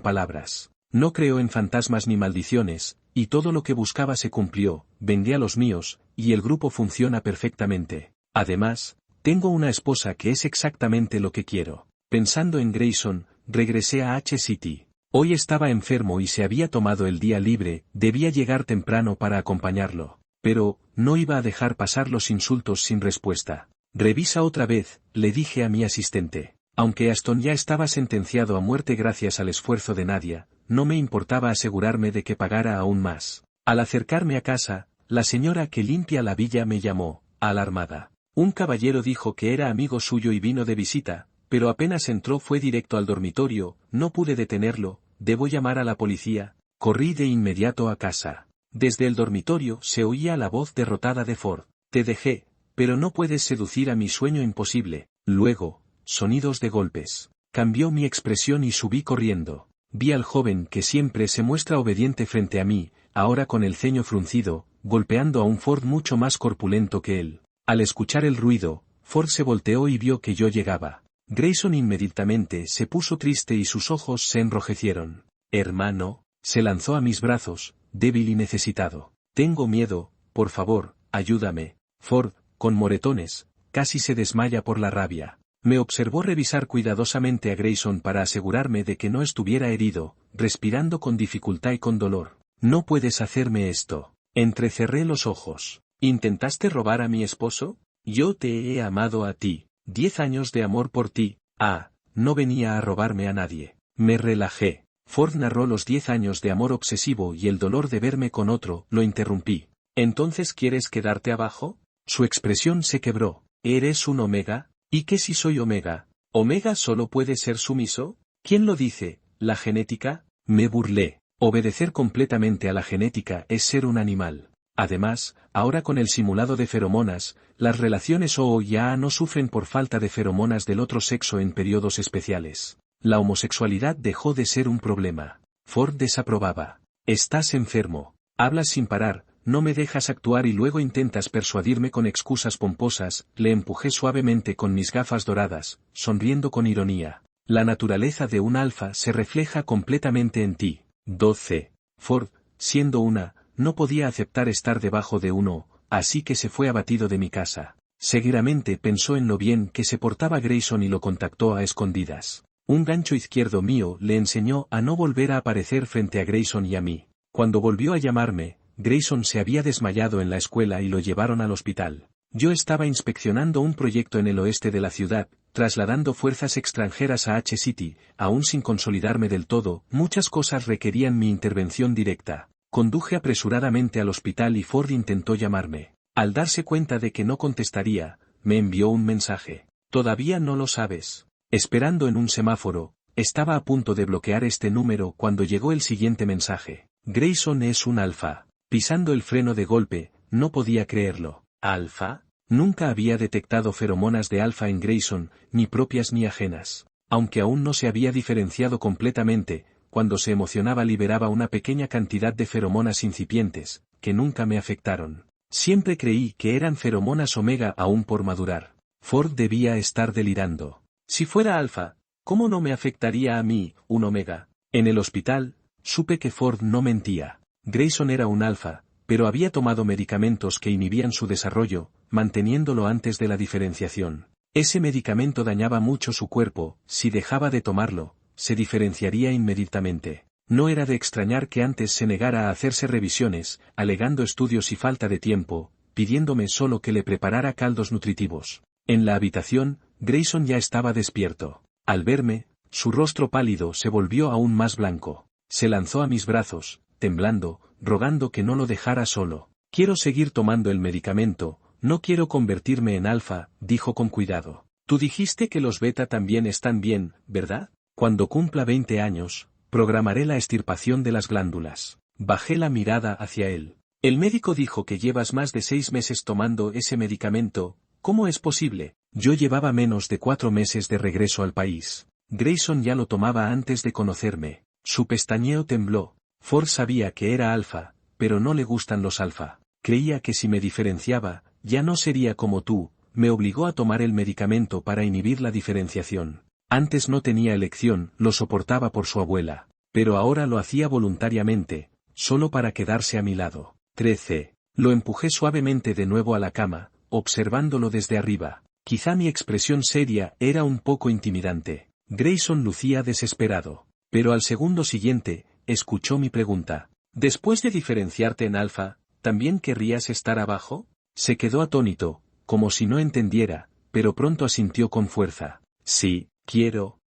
palabras. No creo en fantasmas ni maldiciones, y todo lo que buscaba se cumplió, vendí a los míos, y el grupo funciona perfectamente. Además, tengo una esposa que es exactamente lo que quiero. Pensando en Grayson, regresé a H-City. Hoy estaba enfermo y se había tomado el día libre, debía llegar temprano para acompañarlo. Pero, no iba a dejar pasar los insultos sin respuesta. Revisa otra vez, le dije a mi asistente. Aunque Aston ya estaba sentenciado a muerte gracias al esfuerzo de Nadia, no me importaba asegurarme de que pagara aún más. Al acercarme a casa, la señora que limpia la villa me llamó, alarmada. Un caballero dijo que era amigo suyo y vino de visita, pero apenas entró fue directo al dormitorio, no pude detenerlo, debo llamar a la policía. Corrí de inmediato a casa. Desde el dormitorio se oía la voz derrotada de Ford. Te dejé, pero no puedes seducir a mi sueño imposible. Luego, sonidos de golpes. Cambió mi expresión y subí corriendo. Vi al joven que siempre se muestra obediente frente a mí, ahora con el ceño fruncido, golpeando a un Ford mucho más corpulento que él. Al escuchar el ruido, Ford se volteó y vio que yo llegaba. Grayson inmediatamente se puso triste y sus ojos se enrojecieron. Hermano, se lanzó a mis brazos, débil y necesitado. Tengo miedo, por favor, ayúdame. Ford, con moretones, casi se desmaya por la rabia. Me observó revisar cuidadosamente a Grayson para asegurarme de que no estuviera herido, respirando con dificultad y con dolor. No puedes hacerme esto. Entrecerré los ojos. ¿Intentaste robar a mi esposo? Yo te he amado a ti. 10 años de amor por ti. Ah, no venía a robarme a nadie. Me relajé. Ford narró los 10 años de amor obsesivo y el dolor de verme con otro, lo interrumpí. ¿Entonces quieres quedarte abajo? Su expresión se quebró. ¿Eres un Omega? ¿Y qué si soy Omega? ¿Omega solo puede ser sumiso? ¿Quién lo dice? ¿La genética? Me burlé. Obedecer completamente a la genética es ser un animal. Además, ahora con el simulado de feromonas, las relaciones O y A no sufren por falta de feromonas del otro sexo en periodos especiales. La homosexualidad dejó de ser un problema. Ford desaprobaba. Estás enfermo. Hablas sin parar, no me dejas actuar y luego intentas persuadirme con excusas pomposas. Le empujé suavemente con mis gafas doradas, sonriendo con ironía. La naturaleza de un alfa se refleja completamente en ti. 12. Ford, siendo una, no podía aceptar estar debajo de uno, así que se fue abatido de mi casa. Seguidamente pensó en lo bien que se portaba Grayson y lo contactó a escondidas. Un gancho izquierdo mío le enseñó a no volver a aparecer frente a Grayson y a mí. Cuando volvió a llamarme, Grayson se había desmayado en la escuela y lo llevaron al hospital. Yo estaba inspeccionando un proyecto en el oeste de la ciudad, trasladando fuerzas extranjeras a H-City, aún sin consolidarme del todo, muchas cosas requerían mi intervención directa. Conduje apresuradamente al hospital y Ford intentó llamarme. Al darse cuenta de que no contestaría, me envió un mensaje. Todavía no lo sabes. Esperando en un semáforo, estaba a punto de bloquear este número cuando llegó el siguiente mensaje. Grayson es un alfa. Pisando el freno de golpe, no podía creerlo. ¿Alfa? Nunca había detectado feromonas de alfa en Grayson, ni propias ni ajenas. Aunque aún no se había diferenciado completamente, cuando se emocionaba liberaba una pequeña cantidad de feromonas incipientes, que nunca me afectaron. Siempre creí que eran feromonas omega aún por madurar. Ford debía estar delirando. Si fuera alfa, ¿cómo no me afectaría a mí, un omega? En el hospital, supe que Ford no mentía. Grayson era un alfa, pero había tomado medicamentos que inhibían su desarrollo, manteniéndolo antes de la diferenciación. Ese medicamento dañaba mucho su cuerpo, si dejaba de tomarlo, se diferenciaría inmediatamente. No era de extrañar que antes se negara a hacerse revisiones, alegando estudios y falta de tiempo, pidiéndome solo que le preparara caldos nutritivos. En la habitación, Grayson ya estaba despierto. Al verme, su rostro pálido se volvió aún más blanco. Se lanzó a mis brazos, temblando, rogando que no lo dejara solo. Quiero seguir tomando el medicamento, no quiero convertirme en alfa, dijo con cuidado. Tú dijiste que los beta también están bien, ¿verdad? Cuando cumpla 20 años, programaré la extirpación de las glándulas. Bajé la mirada hacia él. El médico dijo que llevas más de 6 meses tomando ese medicamento. ¿Cómo es posible? Yo llevaba menos de 4 meses de regreso al país. Grayson ya lo tomaba antes de conocerme. Su pestañeo tembló. Ford sabía que era alfa, pero no le gustan los alfa. Creía que si me diferenciaba, ya no sería como tú. Me obligó a tomar el medicamento para inhibir la diferenciación. Antes no tenía elección, lo soportaba por su abuela. pero ahora lo hacía voluntariamente, solo para quedarse a mi lado. 13. Lo empujé suavemente de nuevo a la cama, observándolo desde arriba. Quizá mi expresión seria era un poco intimidante. Grayson lucía desesperado. Pero al segundo siguiente, escuchó mi pregunta. ¿Después de diferenciarte en alfa, también querrías estar abajo? Se quedó atónito, como si no entendiera, pero pronto asintió con fuerza. Sí quiero.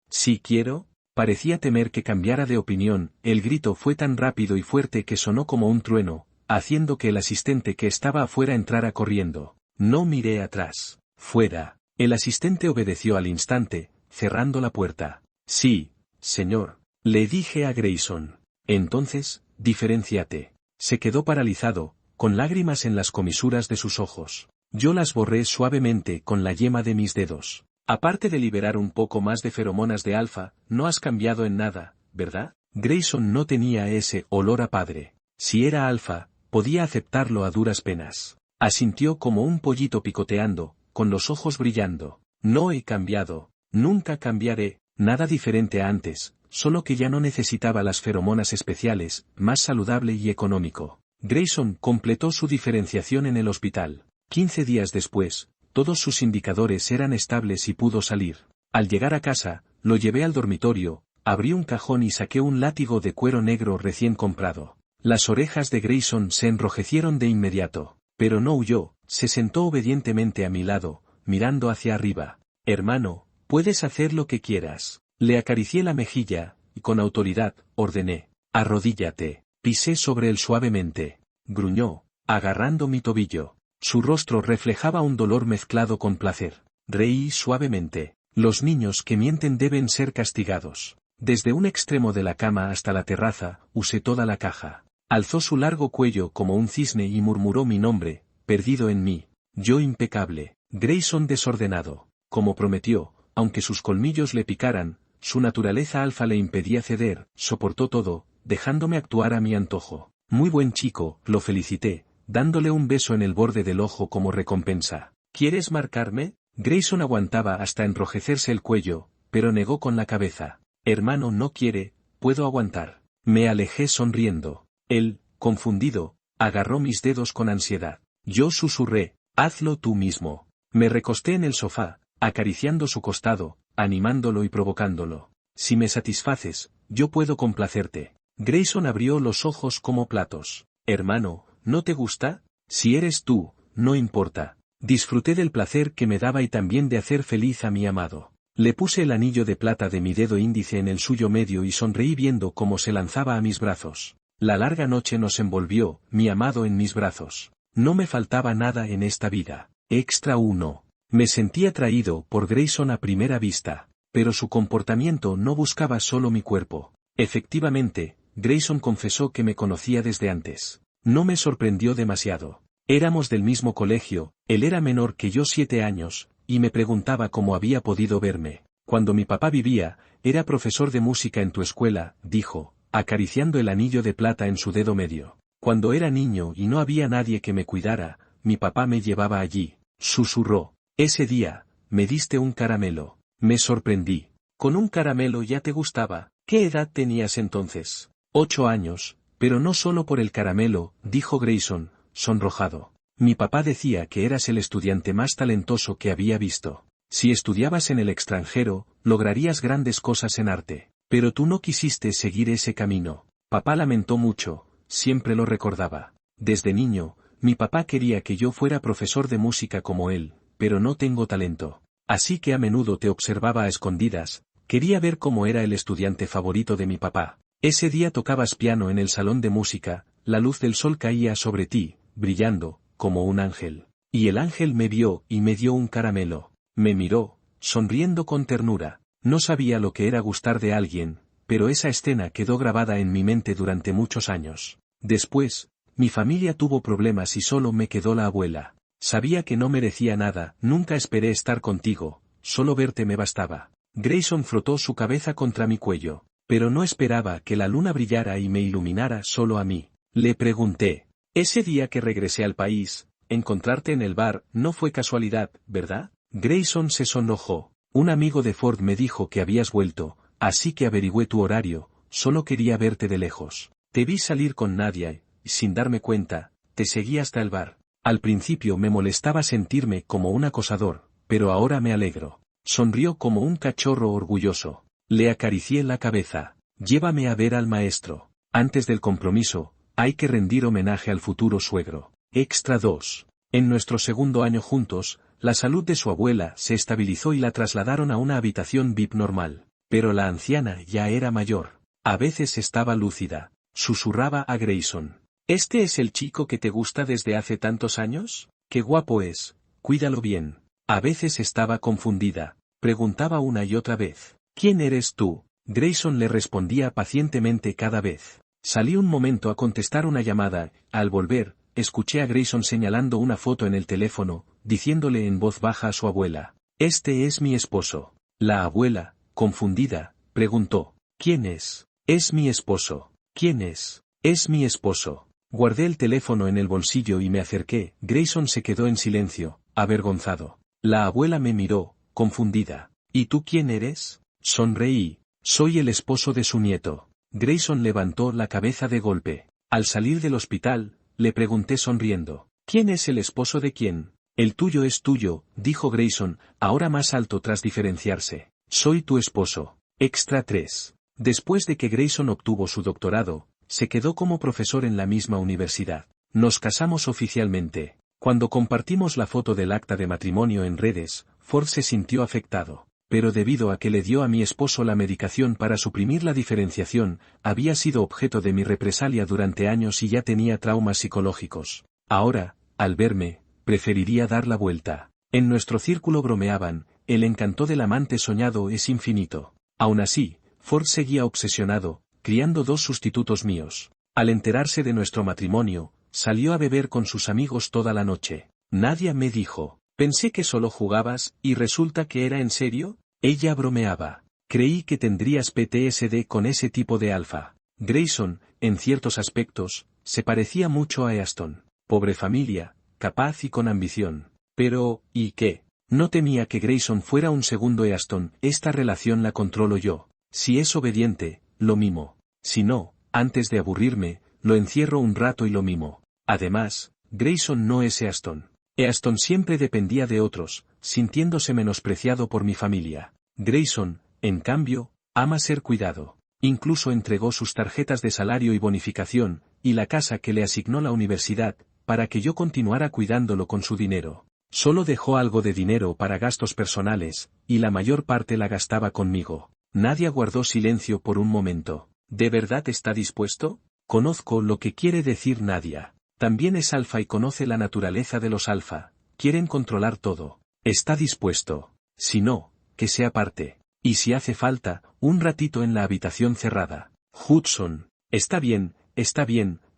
Parecía temer que cambiara de opinión. El grito fue tan rápido y fuerte que sonó como un trueno, haciendo que el asistente que estaba afuera entrara corriendo. No miré atrás. Fuera. El asistente obedeció al instante, cerrando la puerta. Sí, señor, le dije a Grayson. Entonces, diferénciate. Se quedó paralizado, con lágrimas en las comisuras de sus ojos. Yo las borré suavemente con la yema de mis dedos. Aparte de liberar un poco más de feromonas de alfa, no has cambiado en nada, ¿verdad? Grayson no tenía ese olor a padre. Si era alfa, podía aceptarlo a duras penas. Asintió como un pollito picoteando, con los ojos brillando. No he cambiado, nunca cambiaré, nada diferente a antes, solo que ya no necesitaba las feromonas especiales, más saludable y económico. Grayson completó su diferenciación en el hospital. 15 días después, todos sus indicadores eran estables y pudo salir. Al llegar a casa, lo llevé al dormitorio, abrí un cajón y saqué un látigo de cuero negro recién comprado. Las orejas de Grayson se enrojecieron de inmediato, pero no huyó, se sentó obedientemente a mi lado, mirando hacia arriba. Hermano, puedes hacer lo que quieras. Le acaricié la mejilla, y con autoridad, ordené. Arrodíllate. Pisé sobre él suavemente. Gruñó, agarrando mi tobillo. Su rostro reflejaba un dolor mezclado con placer. Reí suavemente. Los niños que mienten deben ser castigados. Desde un extremo de la cama hasta la terraza, usé toda la caja. Alzó su largo cuello como un cisne y murmuró mi nombre, perdido en mí. Yo impecable. Grayson desordenado. Como prometió, aunque sus colmillos le picaran, su naturaleza alfa le impedía ceder, soportó todo, dejándome actuar a mi antojo. Muy buen chico, lo felicité, dándole un beso en el borde del ojo como recompensa. ¿Quieres marcarme? Grayson aguantaba hasta enrojecerse el cuello, pero negó con la cabeza. Hermano no quiere, puedo aguantar. Me alejé sonriendo. Él, confundido, agarró mis dedos con ansiedad. Yo susurré, hazlo tú mismo. Me recosté en el sofá, acariciando su costado, animándolo y provocándolo. Si me satisfaces, yo puedo complacerte. Grayson abrió los ojos como platos. Hermano, ¿no te gusta? Si eres tú, no importa. Disfruté del placer que me daba y también de hacer feliz a mi amado. Le puse el anillo de plata de mi dedo índice en el suyo medio y sonreí viendo cómo se lanzaba a mis brazos. La larga noche nos envolvió, mi amado en mis brazos. No me faltaba nada en esta vida. Extra 1. Me sentí atraído por Grayson a primera vista, pero su comportamiento no buscaba solo mi cuerpo. Efectivamente, Grayson confesó que me conocía desde antes. No me sorprendió demasiado. Éramos del mismo colegio, él era menor que yo 7 años, y me preguntaba cómo había podido verme. Cuando mi papá vivía, era profesor de música en tu escuela, dijo, acariciando el anillo de plata en su dedo medio. Cuando era niño y no había nadie que me cuidara, mi papá me llevaba allí. Susurró. Ese día, me diste un caramelo. Me sorprendí. ¿Con un caramelo ya te gustaba? ¿Qué edad tenías entonces? 8 años, pero no solo por el caramelo, dijo Grayson, sonrojado. Mi papá decía que eras el estudiante más talentoso que había visto. Si estudiabas en el extranjero, lograrías grandes cosas en arte. Pero tú no quisiste seguir ese camino. Papá lamentó mucho, siempre lo recordaba. Desde niño, mi papá quería que yo fuera profesor de música como él, pero no tengo talento. Así que a menudo te observaba a escondidas, quería ver cómo era el estudiante favorito de mi papá. Ese día tocabas piano en el salón de música, la luz del sol caía sobre ti, brillando, como un ángel. Y el ángel me vio y me dio un caramelo. Me miró, sonriendo con ternura. No sabía lo que era gustar de alguien, pero esa escena quedó grabada en mi mente durante muchos años. Después, mi familia tuvo problemas y solo me quedó la abuela. Sabía que no merecía nada, nunca esperé estar contigo, solo verte me bastaba. Grayson frotó su cabeza contra mi cuello, pero no esperaba que la luna brillara y me iluminara solo a mí. Le pregunté, ese día que regresé al país, encontrarte en el bar no fue casualidad, ¿verdad? Grayson se sonrojó. Un amigo de Ford me dijo que habías vuelto, así que averigüé tu horario, solo quería verte de lejos. Te vi salir con Nadia y, sin darme cuenta, te seguí hasta el bar. Al principio me molestaba sentirme como un acosador, pero ahora me alegro. Sonrió como un cachorro orgulloso. Le acaricié la cabeza. Llévame a ver al maestro. Antes del compromiso, hay que rendir homenaje al futuro suegro. Extra 2. En nuestro segundo año juntos, la salud de su abuela se estabilizó y la trasladaron a una habitación VIP normal. Pero la anciana ya era mayor. A veces estaba lúcida. Susurraba a Grayson. ¿Este es el chico que te gusta desde hace tantos años? Qué guapo es, cuídalo bien. A veces estaba confundida. Preguntaba una y otra vez. ¿Quién eres tú? Grayson le respondía pacientemente cada vez. Salí un momento a contestar una llamada. Al volver, escuché a Grayson señalando una foto en el teléfono, diciéndole en voz baja a su abuela. Este es mi esposo. La abuela, confundida, preguntó. ¿Quién es? Es mi esposo. ¿Quién es? Es mi esposo. Guardé el teléfono en el bolsillo y me acerqué. Grayson se quedó en silencio, avergonzado. La abuela me miró, confundida. ¿Y tú quién eres? Sonreí. Soy el esposo de su nieto. Grayson levantó la cabeza de golpe. Al salir del hospital, le pregunté sonriendo. ¿Quién es el esposo de quién? El tuyo es tuyo, dijo Grayson, ahora más alto tras diferenciarse. Soy tu esposo. Extra 3. Después de que Grayson obtuvo su doctorado, se quedó como profesor en la misma universidad. Nos casamos oficialmente. Cuando compartimos la foto del acta de matrimonio en redes, Ford se sintió afectado. Pero debido a que le dio a mi esposo la medicación para suprimir la diferenciación, había sido objeto de mi represalia durante años y ya tenía traumas psicológicos. Ahora, al verme, preferiría dar la vuelta. En nuestro círculo bromeaban, el encanto del amante soñado es infinito. Aún así, Ford seguía obsesionado, criando 2 sustitutos míos. Al enterarse de nuestro matrimonio, salió a beber con sus amigos toda la noche. Nadia me dijo, pensé que solo jugabas, y resulta que era en serio. Ella bromeaba. Creí que tendrías PTSD con ese tipo de alfa. Grayson, en ciertos aspectos, se parecía mucho a Easton. Pobre familia, capaz y con ambición. Pero, ¿y qué? No temía que Grayson fuera un segundo Easton, esta relación la controlo yo. Si es obediente, lo mimo. Si no, antes de aburrirme, lo encierro un rato y lo mimo. Además, Grayson no es Easton. Easton siempre dependía de otros, sintiéndose menospreciado por mi familia. Grayson, en cambio, ama ser cuidado. Incluso entregó sus tarjetas de salario y bonificación, y la casa que le asignó la universidad, para que yo continuara cuidándolo con su dinero. Solo dejó algo de dinero para gastos personales, y la mayor parte la gastaba conmigo. Nadia guardó silencio por un momento. ¿De verdad está dispuesto? Conozco lo que quiere decir Nadia. También es alfa y conoce la naturaleza de los alfa. Quieren controlar todo. Está dispuesto. Si no, que se aparte. Y si hace falta, un ratito en la habitación cerrada. Hudson. Está bien,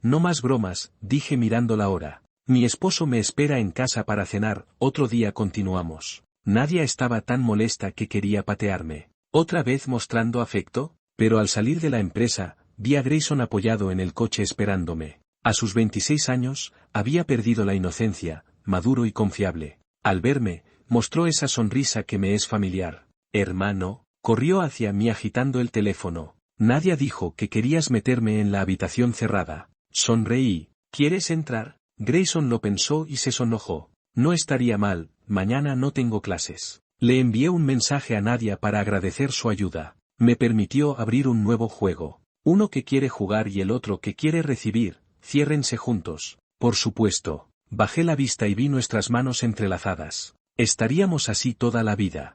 no más bromas, dije mirando la hora. Mi esposo me espera en casa para cenar, otro día continuamos. Nadia estaba tan molesta que quería patearme. ¿Otra vez mostrando afecto? Pero al salir de la empresa, vi a Grayson apoyado en el coche esperándome. A sus 26 años, había perdido la inocencia, maduro y confiable. Al verme, mostró esa sonrisa que me es familiar. Hermano, corrió hacia mí agitando el teléfono. Nadia dijo que querías meterme en la habitación cerrada. Sonreí. ¿Quieres entrar? Grayson lo pensó y se sonrojó. No estaría mal, mañana no tengo clases. Le envié un mensaje a Nadia para agradecer su ayuda. Me permitió abrir un nuevo juego. Uno que quiere jugar y el otro que quiere recibir. Ciérrense juntos. Por supuesto. Bajé la vista y vi nuestras manos entrelazadas. Estaríamos así toda la vida.